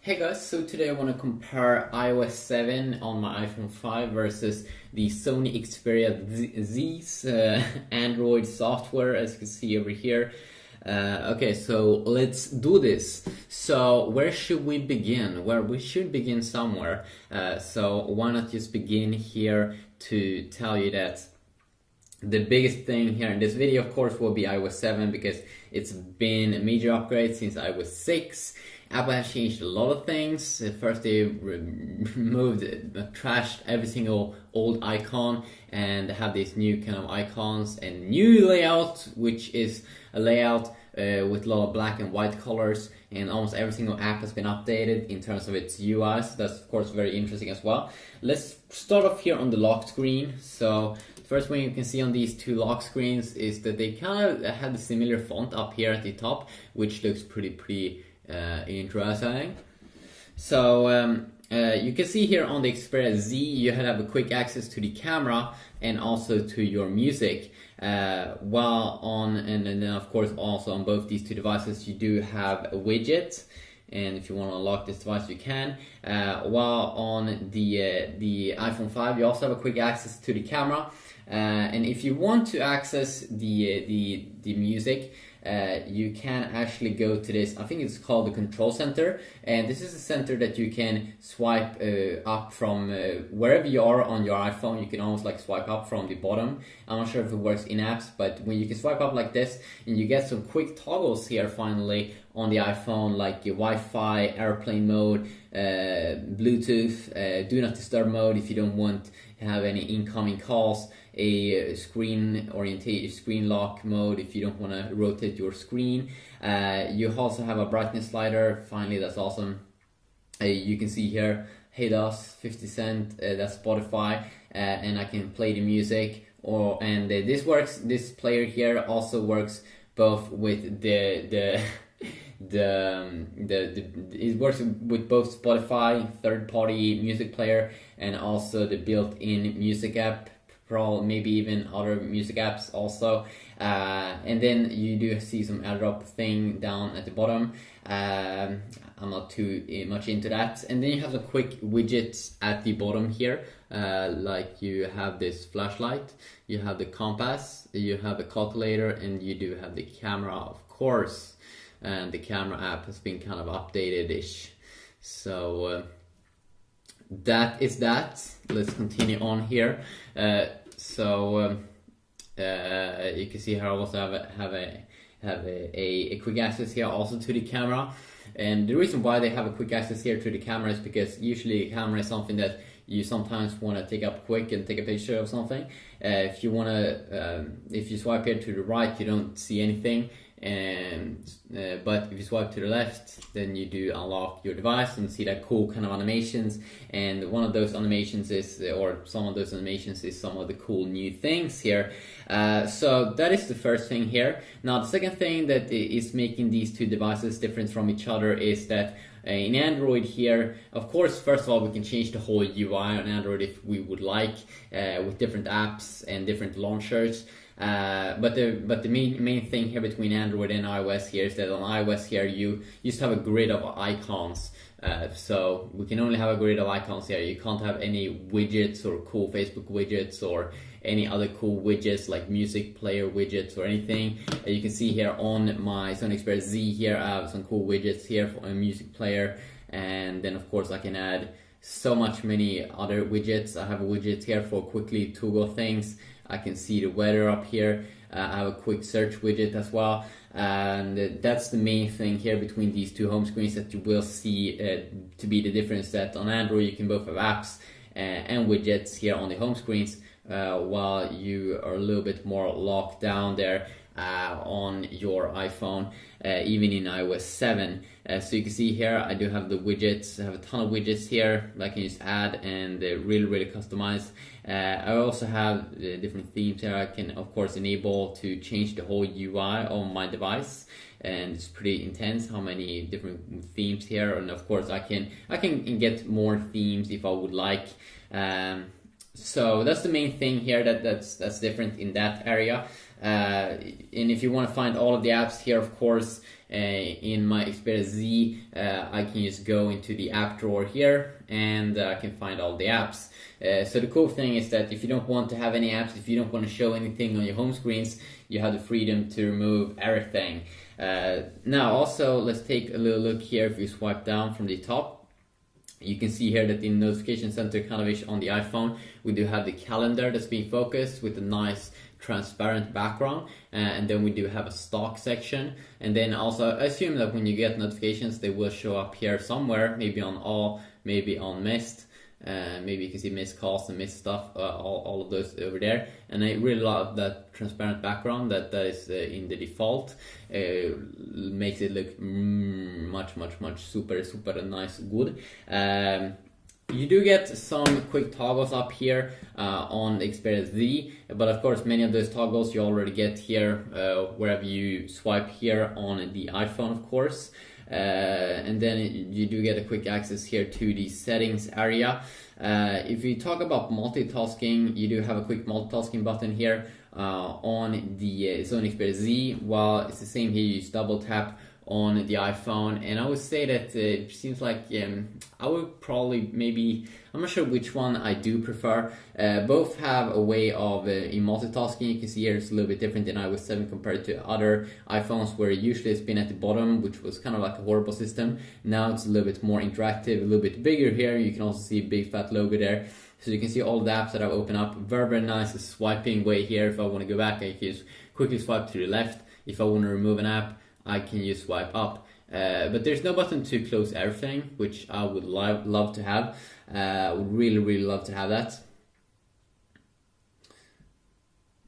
Hey guys, so today I want to compare iOS 7 on my iPhone 5 versus the Sony Xperia Z's Android software, as you can see over here. Okay, so let's do this. So where should we begin? Well, we should begin somewhere. So why not just begin here to tell you that the biggest thing here in this video, of course, will be iOS 7 because it's been a major upgrade since iOS 6. Apple has changed a lot of things. First, they removed, trashed every single old icon and have these new kind of icons and new layout, which is a layout with a lot of black and white colors, and almost every single app has been updated in terms of its UI, so that's of course very interesting as well. Let's start off here on the lock screen. So first thing you can see on these two lock screens is that they kind of have a similar font up here at the top, which looks pretty interesting. So you can see here on the Xperia Z you have a quick access to the camera and also to your music, while on and then of course also on both these two devices you do have a widget, and if you want to unlock this device you can, while on the iPhone 5 you also have a quick access to the camera, and if you want to access the music, you can actually go to this, I think it's called the control center, and this is a center that you can swipe up from wherever you are on your iPhone. You can almost like swipe up from the bottom. I'm not sure if it works in apps, but when you can swipe up like this and you get some quick toggles here finally on the iPhone, like your Wi-Fi, airplane mode, Bluetooth, do not disturb mode if you don't want to have any incoming calls, a screen lock mode if you don't want to rotate your screen. You also have a brightness slider. Finally, that's awesome. You can see here, hey DOS, 50 Cent, that's Spotify, and I can play the music. This works. This player here also works both with it works with both Spotify, third-party music player, and also the built-in music app, maybe even other music apps also, and then you do see some airdrop thing down at the bottom. I'm not too much into that. And then you have the quick widgets at the bottom here, like you have this flashlight, you have the compass, you have the calculator, and you do have the camera, of course, and the camera app has been kind of updated-ish. So that is that. Let's continue on here. You can see here I also have a quick access here also to the camera, and the reason why they have a quick access here to the camera is because usually a camera is something that you sometimes want to take up quick and take a picture of something. If you want to, if you swipe here to the right, you don't see anything. But if you swipe to the left, then you do unlock your device and see that cool kind of animations, and one of those animations is, or some of those animations is some of the cool new things here. So that is the first thing here. Now the second thing that is making these two devices different from each other is that in Android here, of course, first of all, we can change the whole UI on Android if we would like, with different apps and different launchers. But the main thing here between Android and iOS here is that on iOS here you just have a grid of icons. So we can only have a grid of icons here. You can't have any widgets or cool Facebook widgets or any other cool widgets like music player widgets or anything. You can see here on my Sony Xperia Z here I have some cool widgets here for a music player, and then of course I can add so many other widgets. I have widgets here for quickly toggle things. I can see the weather up here. I have a quick search widget as well, and that's the main thing here between these two home screens that you will see to be the difference, that on Android you can both have apps and widgets here on the home screens, while you are a little bit more locked down there on your iPhone, even in iOS 7. So you can see here I do have the widgets. I have a ton of widgets here that I can just add and really customize. I also have different themes here. I can of course enable to change the whole UI on my device, and it's pretty intense how many different themes here, and of course I can get more themes if I would like. So that's the main thing here that's different in that area. And if you want to find all of the apps here, of course, in my Xperia Z, I can just go into the app drawer here and I can find all the apps. So the cool thing is that if you don't want to have any apps, if you don't want to show anything on your home screens, you have the freedom to remove everything. Now also, let's take a little look here. If you swipe down from the top, you can see here that in notification center kind of on the iPhone, we do have the calendar that's being focused with a nice transparent background, and then we do have a stock section. And then also I assume that when you get notifications, they will show up here somewhere, maybe on all, maybe on missed. Maybe you can see missed calls and missed stuff, all of those over there. And I really love that transparent background that is in the default. Makes it look much super nice, good. You do get some quick toggles up here on the Xperia Z, but of course many of those toggles you already get here wherever you swipe here on the iPhone, of course. And then you do get a quick access here to the settings area. If you talk about multitasking, you do have a quick multitasking button here on the Sony Xperia Z. While it's the same here, you just double tap on the iPhone, and I would say that it seems like I would probably, maybe, I'm not sure which one I do prefer. Both have a way of in multitasking. You can see here it's a little bit different in iOS 7 compared to other iPhones, where usually it's been at the bottom, which was kind of like a horrible system. Now it's a little bit more interactive, a little bit bigger here. You can also see a big fat logo there, so you can see all the apps that I've opened up. Very nice swiping way here. If I want to go back, I can just quickly swipe to the left. If I want to remove an app, I can just swipe up. But there's no button to close everything, which I would love to have. Would really love to have that,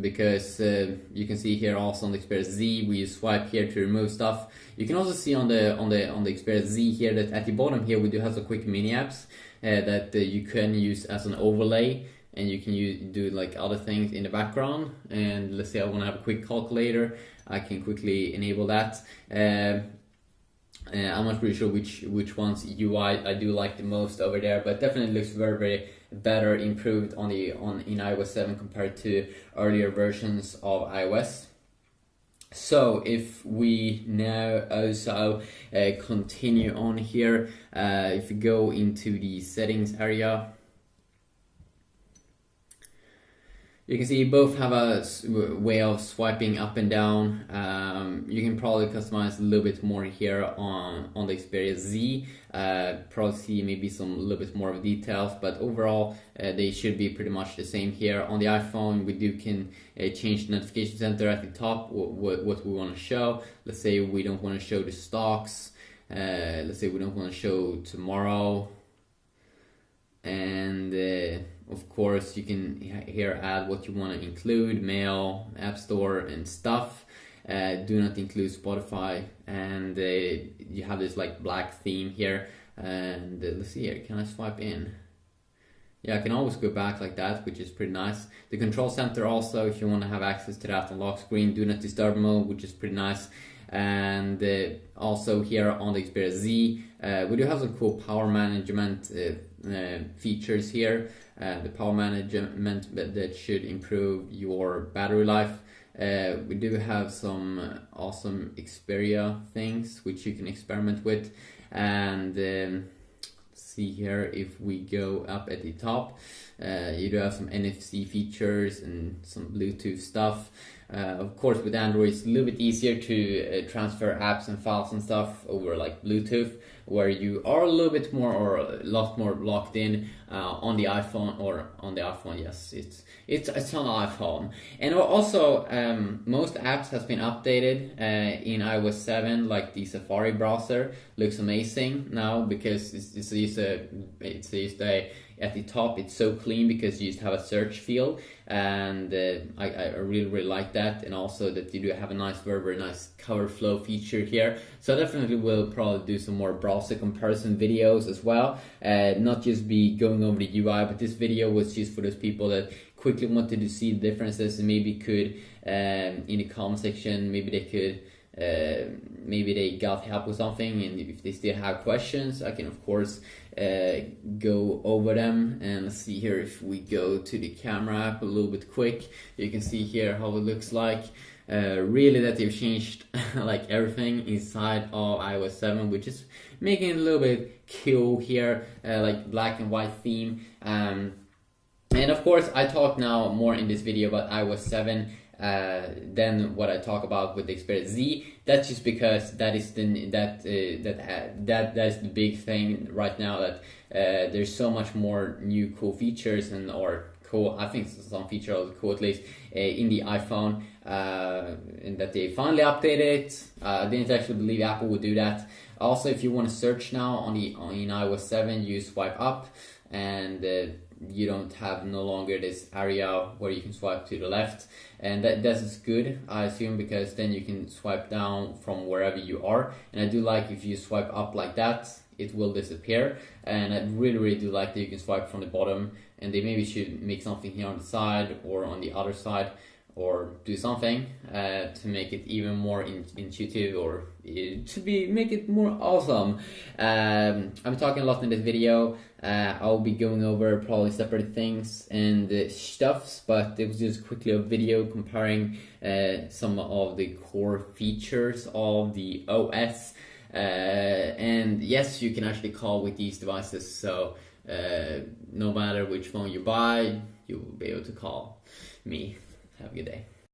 because you can see here also on the Xperia Z, we swipe here to remove stuff. You can also see on the Xperia Z here that at the bottom here we do have some quick mini apps that you can use as an overlay, and you can do like other things in the background. And let's say I want to have a quick calculator, I can quickly enable that. I'm not really sure which one's UI I do like the most over there, but definitely looks very better, improved in iOS 7 compared to earlier versions of iOS. So if we now also continue on here, if we go into the settings area, you can see you both have a way of swiping up and down. You can probably customize a little bit more here on the Xperia Z. Probably see maybe some little bit more of details, but overall they should be pretty much the same here. On the iPhone, we can change the notification center at the top, what we want to show. Let's say we don't want to show the stocks. Let's say we don't want to show tomorrow. And of course you can here add what you want to include: mail, app store, and stuff. Do not include Spotify, and you have this like black theme here. And let's see here, can I swipe in? Yeah, I can always go back like that, which is pretty nice. The control center also, if you want to have access to that on lock screen, do not disturb mode, which is pretty nice. And also here on the Xperia Z, we do have some cool power management features here. The power management that should improve your battery life. We do have some awesome Xperia things which you can experiment with. And see here, if we go up at the top, you do have some NFC features and some Bluetooth stuff. Of course, with Android, it's a little bit easier to transfer apps and files and stuff over like Bluetooth, where you are a little bit more or a lot more locked in on the iPhone. Or on the iPhone, yes, it's on iPhone. And also most apps has been updated in iOS 7, like the Safari browser looks amazing now, because it's at the top it's so clean, because you just have a search field. And I really like that, and also that you do have a nice, very nice cover flow feature here. So I definitely will probably do some more browser comparison videos as well, not just be going over the UI, but this video was just for those people that quickly wanted to see the differences, and maybe could in the comment section, maybe they could maybe they got help with something, and if they still have questions, I can of course go over them. And let's see here, if we go to the camera app a little bit quick, you can see here how it looks like. Really that they've changed like everything inside of iOS 7, which is making it a little bit cool here, like black and white theme. And of course I talk now more in this video about iOS 7 than what I talk about with the Xperia Z. That's just because that is that is the big thing right now, that there's so much more new cool features or cool, I think some features are cool at least, in the iPhone, and that they finally updated. I didn't actually believe Apple would do that. Also, if you want to search now in iOS 7, you swipe up, and you don't have no longer this area where you can swipe to the left, and that's good, I assume, because then you can swipe down from wherever you are. And I do like if you swipe up like that, it will disappear. And I really do like that you can swipe from the bottom, and they maybe should make something here on the side or on the other side, or do something to make it even more intuitive, or make it more awesome. I'm talking a lot in this video. I'll be going over probably separate things and stuffs, but it was just quickly a video comparing some of the core features of the OS. And yes, you can actually call with these devices, so no matter which phone you buy, you will be able to call me. Have a good day.